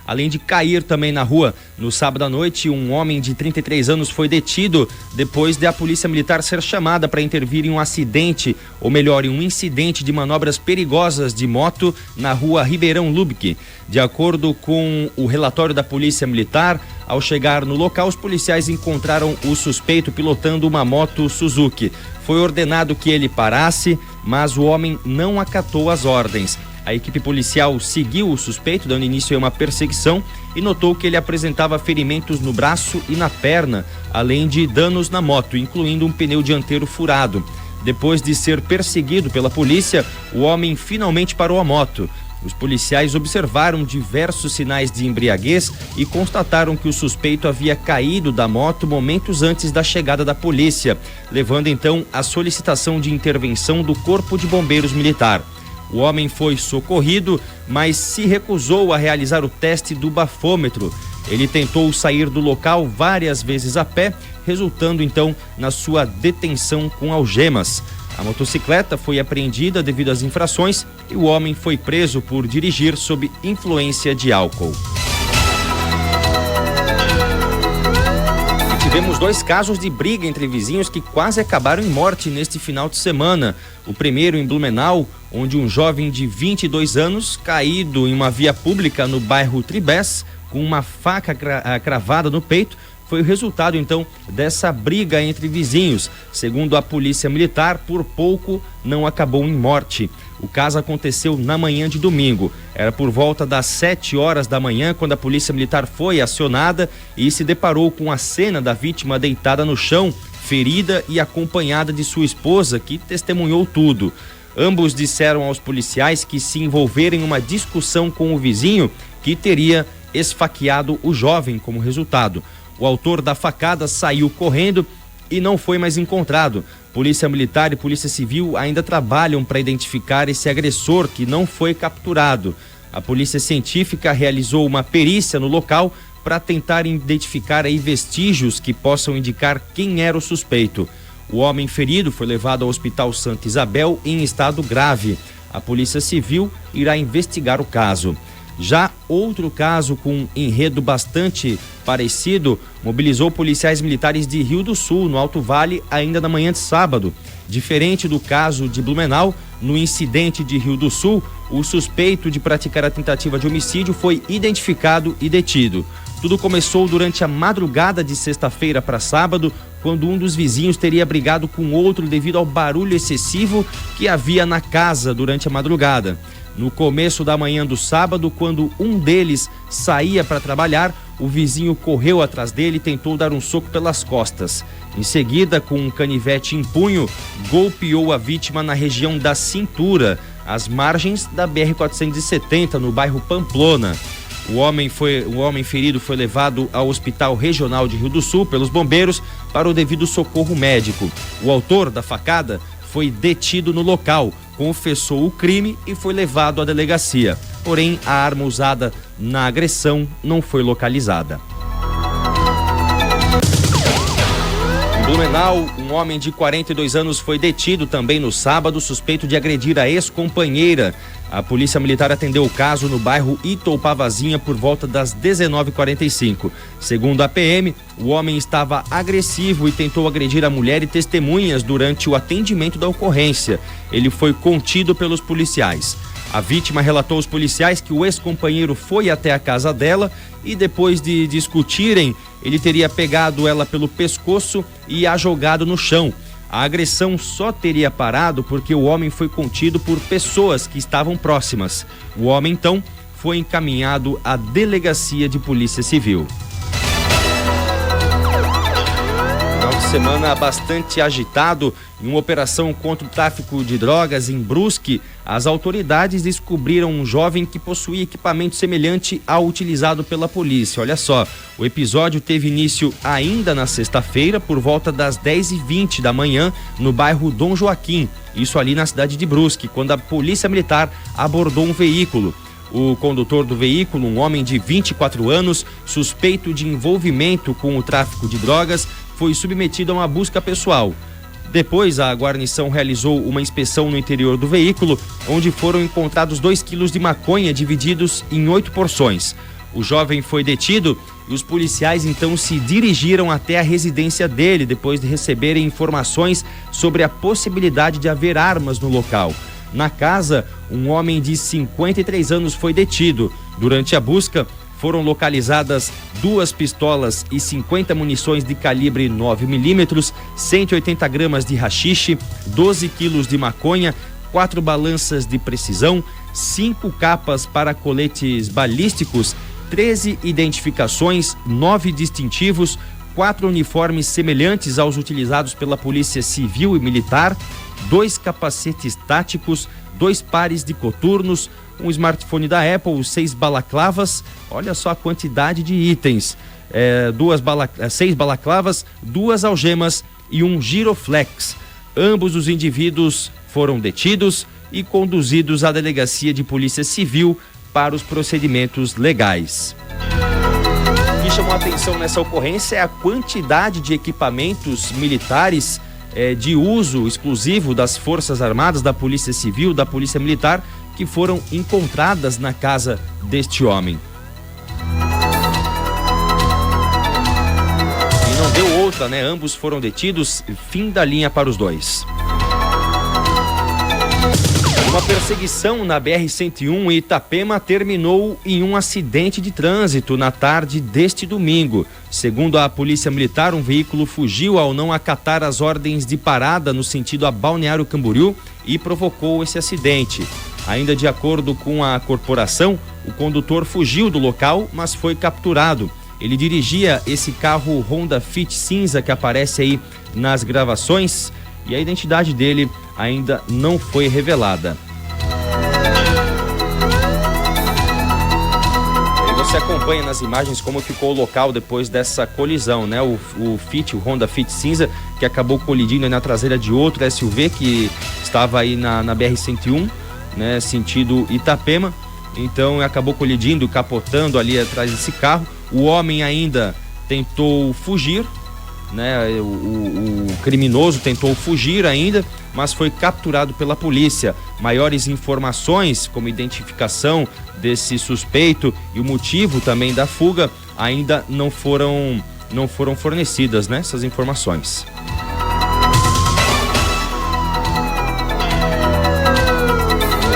além de cair também na rua. No sábado à noite, um homem de 33 anos foi detido depois de a polícia militar ser chamada para intervir em um acidente, ou melhor, em um incidente de manobras perigosas de moto na rua Ribeirão Lubque. De acordo com o relatório da polícia militar, ao chegar no local, os policiais encontraram o suspeito pilotando uma moto Suzuki. Foi ordenado que ele parasse, mas o homem não acatou as ordens. A equipe policial seguiu o suspeito, dando início a uma perseguição, e notou que ele apresentava ferimentos no braço e na perna, além de danos na moto, incluindo um pneu dianteiro furado. Depois de ser perseguido pela polícia, o homem finalmente parou a moto. Os policiais observaram diversos sinais de embriaguez e constataram que o suspeito havia caído da moto momentos antes da chegada da polícia, levando então à solicitação de intervenção do Corpo de Bombeiros Militar. O homem foi socorrido, mas se recusou a realizar o teste do bafômetro. Ele tentou sair do local várias vezes a pé, resultando então na sua detenção com algemas. A motocicleta foi apreendida devido às infrações e o homem foi preso por dirigir sob influência de álcool. Tivemos 2 casos de briga entre vizinhos que quase acabaram em morte neste final de semana. O primeiro em Blumenau, onde um jovem de 22 anos, caído em uma via pública no bairro Tribés, com uma faca cravada no peito, foi o resultado então dessa briga entre vizinhos. Segundo a polícia militar, por pouco não acabou em morte. O caso aconteceu na manhã de domingo. Era por volta das 7 horas da manhã quando a polícia militar foi acionada e se deparou com a cena da vítima deitada no chão, ferida e acompanhada de sua esposa, que testemunhou tudo. Ambos disseram aos policiais que se envolveram em uma discussão com o vizinho, que teria esfaqueado o jovem como resultado. O autor da facada saiu correndo e não foi mais encontrado. Polícia Militar e Polícia Civil ainda trabalham para identificar esse agressor que não foi capturado. A Polícia Científica realizou uma perícia no local para tentar identificar aí vestígios que possam indicar quem era o suspeito. O homem ferido foi levado ao Hospital Santa Isabel em estado grave. A Polícia Civil irá investigar o caso. Já outro caso com um enredo bastante parecido mobilizou policiais militares de Rio do Sul, no Alto Vale, ainda na manhã de sábado. Diferente do caso de Blumenau, no incidente de Rio do Sul, o suspeito de praticar a tentativa de homicídio foi identificado e detido. Tudo começou durante a madrugada de sexta-feira para sábado, quando um dos vizinhos teria brigado com outro devido ao barulho excessivo que havia na casa durante a madrugada. No começo da manhã do sábado, quando um deles saía para trabalhar, o vizinho correu atrás dele e tentou dar um soco pelas costas. Em seguida, com um canivete em punho, golpeou a vítima na região da cintura, às margens da BR-470, no bairro Pamplona. O homem ferido foi levado ao Hospital Regional de Rio do Sul pelos bombeiros para o devido socorro médico. O autor da facada foi detido no local, confessou o crime e foi levado à delegacia. Porém, a arma usada na agressão não foi localizada. Em Blumenau, um homem de 42 anos foi detido também no sábado, suspeito de agredir a ex-companheira. A polícia militar atendeu o caso no bairro Itoupavazinha por volta das 19h45. Segundo a PM, o homem estava agressivo e tentou agredir a mulher e testemunhas durante o atendimento da ocorrência. Ele foi contido pelos policiais. A vítima relatou aos policiais que o ex-companheiro foi até a casa dela e, depois de discutirem, ele teria pegado ela pelo pescoço e a jogado no chão. A agressão só teria parado porque o homem foi contido por pessoas que estavam próximas. O homem, então, foi encaminhado à delegacia de Polícia Civil. Final de semana bastante agitado. Em uma operação contra o tráfico de drogas em Brusque, as autoridades descobriram um jovem que possuía equipamento semelhante ao utilizado pela polícia. Olha só, o episódio teve início ainda na sexta-feira, por volta das 10h20 da manhã, no bairro Dom Joaquim, isso ali na cidade de Brusque, quando a polícia militar abordou um veículo. O condutor do veículo, um homem de 24 anos, suspeito de envolvimento com o tráfico de drogas, foi submetido a uma busca pessoal. Depois, a guarnição realizou uma inspeção no interior do veículo, onde foram encontrados 2 quilos de maconha divididos em 8 porções. O jovem foi detido e os policiais então se dirigiram até a residência dele depois de receberem informações sobre a possibilidade de haver armas no local. Na casa, um homem de 53 anos foi detido. Durante a busca, foram localizadas 2 pistolas e 50 munições de calibre 9mm, 180 gramas de haxixe, 12 quilos de maconha, 4 balanças de precisão, 5 capas para coletes balísticos, 13 identificações, 9 distintivos, 4 uniformes semelhantes aos utilizados pela Polícia Civil e Militar, 2 capacetes táticos, 2 pares de coturnos, um smartphone da Apple, 6 balaclavas, olha só a quantidade de itens, 6 balaclavas, 2 algemas e um giroflex. Ambos os indivíduos foram detidos e conduzidos à Delegacia de Polícia Civil para os procedimentos legais. O que chamou a atenção nessa ocorrência é a quantidade de equipamentos militares de uso exclusivo das Forças Armadas, da Polícia Civil, da Polícia Militar, que foram encontradas na casa deste homem. E não deu outra, né? Ambos foram detidos, fim da linha para os dois. Uma perseguição na BR-101 em Itapema terminou em um acidente de trânsito na tarde deste domingo. Segundo a Polícia Militar, um veículo fugiu ao não acatar as ordens de parada no sentido a Balneário Camboriú e provocou esse acidente. Ainda de acordo com a corporação, o condutor fugiu do local, mas foi capturado. Ele dirigia esse carro Honda Fit cinza que aparece aí nas gravações e a identidade dele ainda não foi revelada. Você acompanha nas imagens como ficou o local depois dessa colisão, né? O Honda Fit cinza, que acabou colidindo na traseira de outro SUV que estava aí na BR-101, né? Sentido Itapema. Então acabou colidindo, capotando ali atrás desse carro. O homem ainda tentou fugir, né? O criminoso tentou fugir ainda, mas foi capturado pela polícia. Maiores informações, como identificação desse suspeito e o motivo também da fuga, ainda não foram fornecidas, né, essas informações.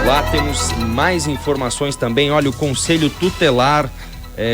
Lá temos mais informações também. Olha, o Conselho Tutelar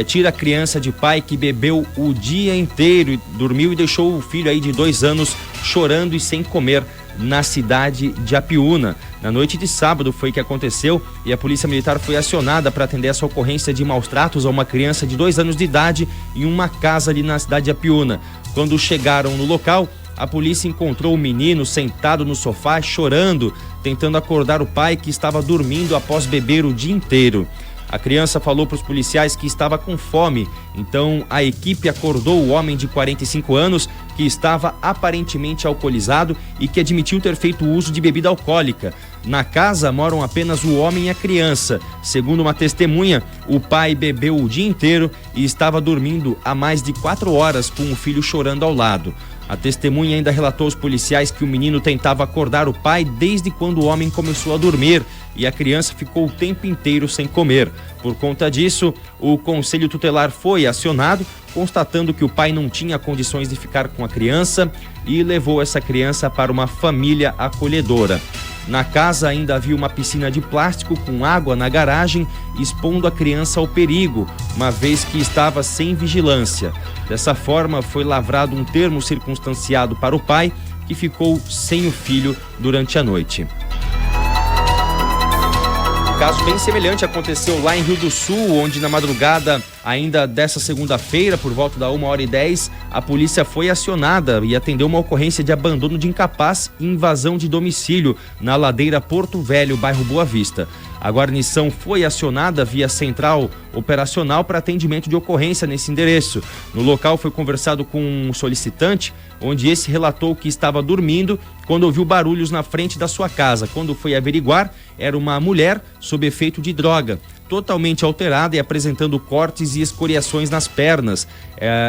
tira a criança de pai que bebeu o dia inteiro, dormiu e deixou o filho aí de 2 anos chorando e sem comer na cidade de Apiúna. Na noite de sábado foi que aconteceu e a Polícia Militar foi acionada para atender essa ocorrência de maus tratos a uma criança de 2 anos de idade em uma casa ali na cidade de Apiúna. Quando chegaram no local, a polícia encontrou o menino sentado no sofá chorando, tentando acordar o pai que estava dormindo após beber o dia inteiro. A criança falou para os policiais que estava com fome, então a equipe acordou o homem de 45 anos que estava aparentemente alcoolizado e que admitiu ter feito uso de bebida alcoólica. Na casa moram apenas o homem e a criança. Segundo uma testemunha, o pai bebeu o dia inteiro e estava dormindo há mais de 4 horas com o filho chorando ao lado. A testemunha ainda relatou aos policiais que o menino tentava acordar o pai desde quando o homem começou a dormir e a criança ficou o tempo inteiro sem comer. Por conta disso, o Conselho Tutelar foi acionado, constatando que o pai não tinha condições de ficar com a criança e levou essa criança para uma família acolhedora. Na casa ainda havia uma piscina de plástico com água na garagem, expondo a criança ao perigo, uma vez que estava sem vigilância. Dessa forma, foi lavrado um termo circunstanciado para o pai, que ficou sem o filho durante a noite. Um caso bem semelhante aconteceu lá em Rio do Sul, onde na madrugada ainda dessa segunda-feira, por volta da 1h10, a polícia foi acionada e atendeu uma ocorrência de abandono de incapaz e invasão de domicílio na ladeira Porto Velho, bairro Boa Vista. A guarnição foi acionada via central operacional para atendimento de ocorrência nesse endereço. No local foi conversado com um solicitante, onde esse relatou que estava dormindo quando ouviu barulhos na frente da sua casa. Quando foi averiguar, era uma mulher sob efeito de droga. totalmente alterada e apresentando cortes e escoriações nas pernas.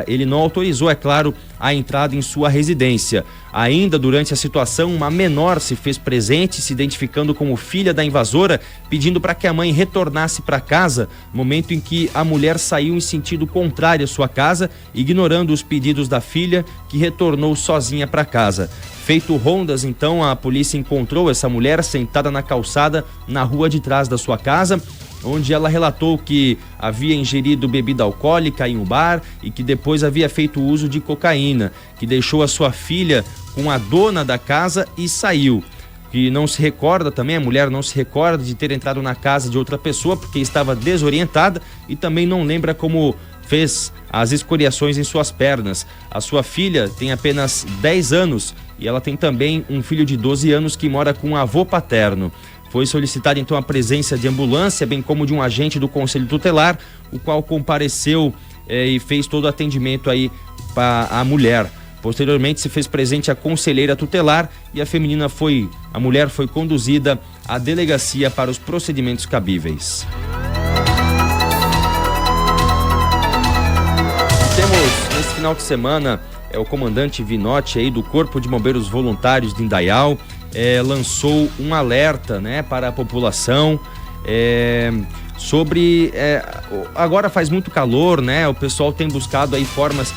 Ele não autorizou, é claro, a entrada em sua residência. Ainda durante a situação, uma menor se fez presente, se identificando como filha da invasora, pedindo para que a mãe retornasse para casa, momento em que a mulher saiu em sentido contrário à sua casa, ignorando os pedidos da filha, que retornou sozinha para casa. Feito rondas, então, a polícia encontrou essa mulher sentada na calçada na rua de trás da sua casa, onde ela relatou que havia ingerido bebida alcoólica em um bar e que depois havia feito uso de cocaína, que deixou a sua filha com a dona da casa e saiu. Que não se recorda também, a mulher não se recorda de ter entrado na casa de outra pessoa porque estava desorientada e também não lembra como fez as escoriações em suas pernas. A sua filha tem apenas 10 anos e ela tem também um filho de 12 anos que mora com um avô paterno. Foi solicitada então a presença de ambulância, bem como de um agente do Conselho Tutelar, o qual compareceu e fez todo o atendimento aí para a mulher. Posteriormente se fez presente a conselheira tutelar e a mulher foi conduzida à delegacia para os procedimentos cabíveis. Temos nesse final de semana o comandante Vinotti aí do Corpo de Bombeiros Voluntários de Indaial lançou um alerta, né, para a população sobre agora faz muito calor, né? O pessoal tem buscado aí formas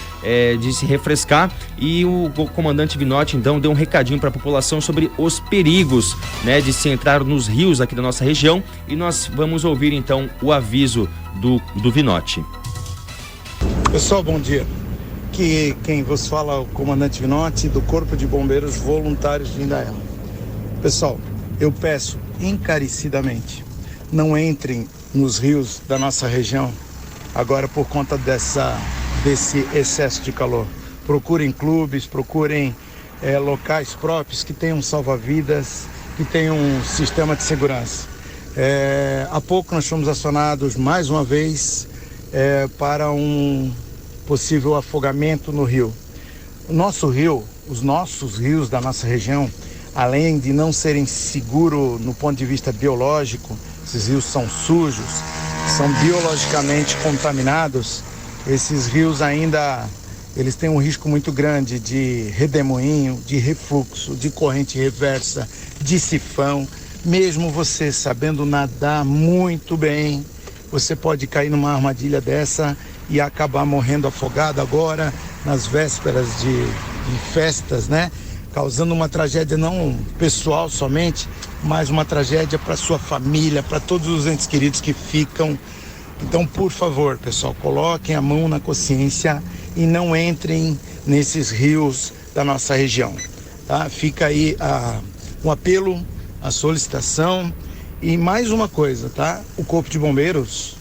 de se refrescar e o comandante Vinotti então deu um recadinho para a população sobre os perigos, né, de se entrar nos rios aqui da nossa região e nós vamos ouvir então o aviso do Vinotti. Pessoal, bom dia. Aqui quem vos fala é o comandante Vinotti do Corpo de Bombeiros Voluntários de Indaial. Pessoal, eu peço encarecidamente, não entrem nos rios da nossa região agora por conta desse excesso de calor. Procurem clubes, procurem locais próprios que tenham salva-vidas, que tenham um sistema de segurança. Há pouco nós fomos acionados mais uma vez para um possível afogamento no rio. Os nossos rios da nossa região, além de não serem seguros no ponto de vista biológico, esses rios são sujos, são biologicamente contaminados, esses rios eles têm um risco muito grande de redemoinho, de refluxo, de corrente reversa, de sifão. Mesmo você sabendo nadar muito bem, você pode cair numa armadilha dessa e acabar morrendo afogado agora, nas vésperas de festas, né? Causando uma tragédia não pessoal somente, mas uma tragédia para sua família, para todos os entes queridos que ficam. Então, por favor, pessoal, coloquem a mão na consciência e não entrem nesses rios da nossa região, tá? Fica aí um apelo, a solicitação e mais uma coisa, tá? O Corpo de Bombeiros,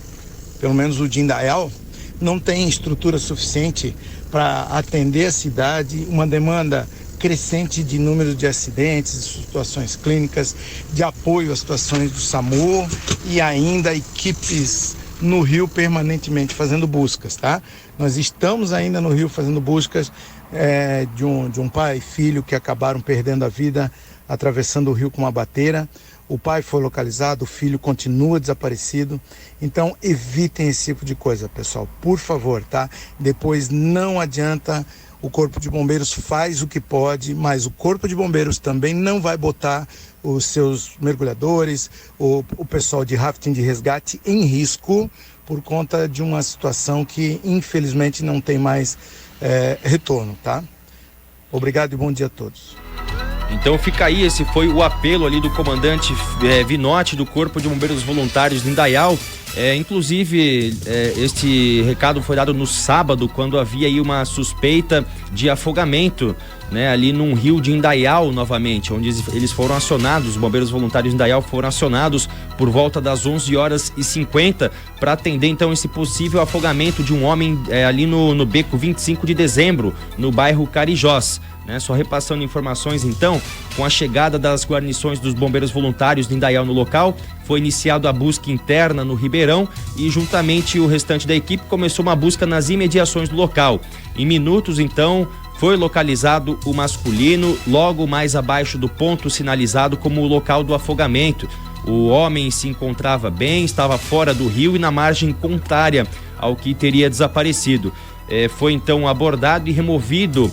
pelo menos o de Indaial, não tem estrutura suficiente para atender a cidade, uma demanda crescente de número de acidentes, de situações clínicas, de apoio às situações do SAMU e ainda equipes no rio permanentemente fazendo buscas, tá? Nós estamos ainda no rio fazendo buscas de um pai e filho que acabaram perdendo a vida atravessando o rio com uma bateira. O pai foi localizado, o filho continua desaparecido. Então evitem esse tipo de coisa, pessoal, por favor, tá? Depois não adianta. O Corpo de Bombeiros faz o que pode, mas o Corpo de Bombeiros também não vai botar os seus mergulhadores, o pessoal de rafting de resgate em risco por conta de uma situação que infelizmente não tem mais retorno, tá? Obrigado e bom dia a todos. Então fica aí, esse foi o apelo ali do comandante Vinotti do Corpo de Bombeiros Voluntários de Indaial. Inclusive, este recado foi dado no sábado, quando havia aí uma suspeita de afogamento, né, ali num rio de Indaial novamente, onde eles foram acionados, os bombeiros voluntários de Indaial foram acionados por volta das 11h50 para atender então esse possível afogamento de um homem ali no beco 25 de dezembro, no bairro Carijós. Né, só repassando informações então, com a chegada das guarnições dos bombeiros voluntários de Indaial no local, foi iniciada a busca interna no Ribeirão e juntamente o restante da equipe começou uma busca nas imediações do local. Em minutos então foi localizado o masculino logo mais abaixo do ponto sinalizado como o local do afogamento. O homem se encontrava bem, estava fora do rio e na margem contrária ao que teria desaparecido. Foi então abordado e removido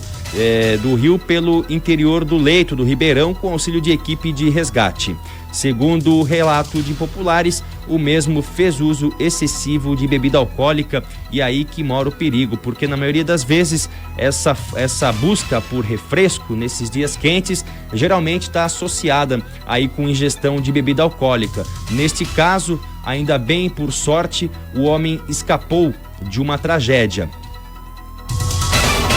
do rio pelo interior do leito do Ribeirão com auxílio de equipe de resgate. Segundo o relato de populares, o mesmo fez uso excessivo de bebida alcoólica e aí que mora o perigo, porque na maioria das vezes essa busca por refresco nesses dias quentes geralmente está associada aí com ingestão de bebida alcoólica. Neste caso, ainda bem, por sorte, o homem escapou de uma tragédia.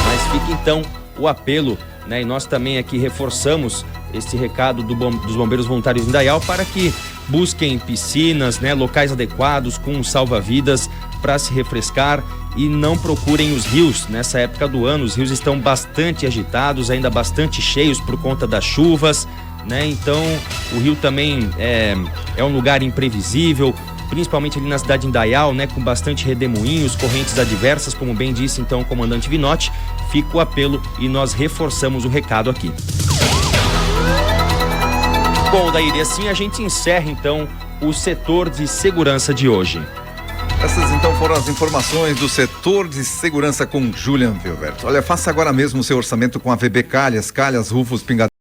Mas fica então o apelo, né? E nós também aqui reforçamos este recado dos Bombeiros Voluntários de Indaial para que busquem piscinas, né, locais adequados com salva-vidas para se refrescar e não procurem os rios nessa época do ano. Os rios estão bastante agitados, ainda bastante cheios por conta das chuvas, né? Então o rio também é um lugar imprevisível, principalmente ali na cidade de Indaial, né, com bastante redemoinhos, correntes adversas, como bem disse então o comandante Vinotti. Fica o apelo e nós reforçamos o recado aqui. Bom, Daíri, assim a gente encerra então o setor de segurança de hoje. Essas então foram as informações do setor de segurança com Julian Vilberto. Olha, faça agora mesmo o seu orçamento com a VB Calhas, Rufos, Pingadeiros.